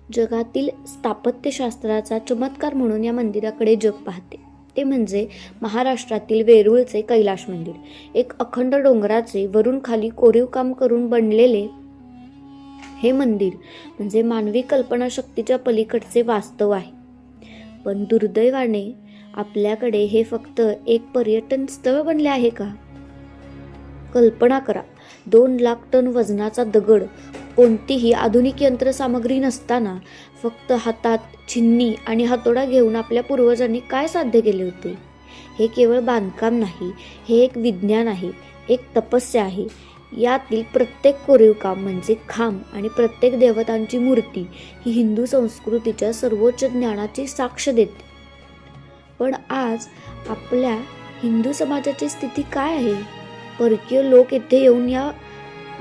जगातील स्थापत्यशास्त्राचा चमत्कार म्हणून या मंदिराकडे जग पाहते. ते म्हणजे महाराष्ट्रातील वेरूळचे कैलाश मंदिर. एक अखंड डोंगराचे वरून खाली कोरीव काम करून बनलेले हे मंदिर म्हणजे मानवी कल्पनाशक्तीच्या पलीकडचे वास्तव आहे. पण दुर्दैवाने आपल्याकडे हे फक्त एक पर्यटन स्थळ बनले आहे का? कल्पना करा, 2 लाख टन वजनाचा दगड, कोणतीही आधुनिक यंत्रसामग्री नसताना फक्त हातात छिन्नी आणि हातोडा घेऊन आपल्या पूर्वजांनी काय साध्य केले होते? हे केवळ बांधकाम नाही, हे एक विज्ञान आहे, एक तपस्या आहे. यातील प्रत्येक कोरीव काम म्हणजे खांब आणि प्रत्येक देवतांची मूर्ती ही हिंदू संस्कृतीच्या सर्वोच्च ज्ञानाची साक्ष देते. पण आज आपल्या हिंदू समाजाची स्थिती काय आहे? परकीय लोक येथे येऊन या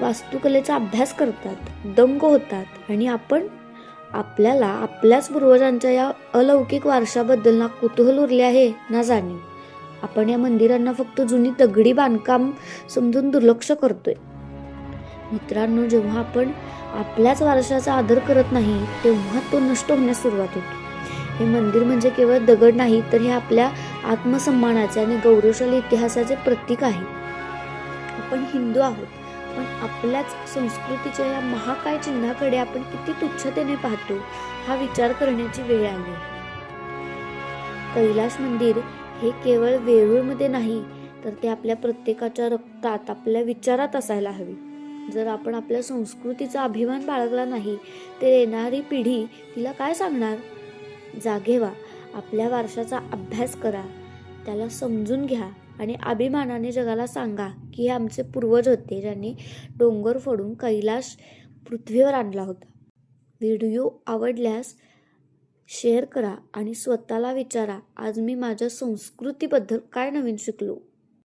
वास्तुकलेचा अभ्यास करतात, दंग होतात आणि आपल्याला आपल्याच पूर्वजांच्या या अलौकिक वारशाबद्दल ना कुतूहल उरले आहे ना जाणीव. आपण या मंदिरांना फक्त जुनी दगडी बांधकाम समजून दुर्लक्ष करतोय. मित्रांनो, जेव्हा आपण आपल्याच वारशाचा आदर करत नाही तेव्हा तो नष्ट होण्यास सुरुवात होतो. हे मंदिर म्हणजे केवळ दगड नाही, तर हे आपल्या आत्मसन्मानाचे आणि गौरवशाली इतिहासाचे प्रतीक आहे. आपण हिंदू आहोत, पण आपल्याच संस्कृतीच्या या महाकाय चिन्हाकडे आपण किती तुच्छतेने पाहतो हा विचार करण्याची वेळ आली. कैलाश मंदिर हे केवळ वेरूळमध्ये नाही, तर ते आपल्या प्रत्येकाच्या रक्तात, आपल्या विचारात असायला हवे. जर आपण आपल्या संस्कृतीचा अभिमान बाळगला नाही तर येणारी पिढी तिला काय सांगणार? जागे व्हा, आपल्या वारशाचा अभ्यास करा, त्याला समजून घ्या आणि अभिमानाने जगाला सांगा की हे आमचे पूर्वज होते ज्यांनी डोंगर फोडून कैलाश पृथ्वीवर आणला होता. व्हिडिओ आवडल्यास शेअर करा आणि स्वतःला विचारा, आज मी माझ्या संस्कृतीबद्दल काय नवीन शिकलो?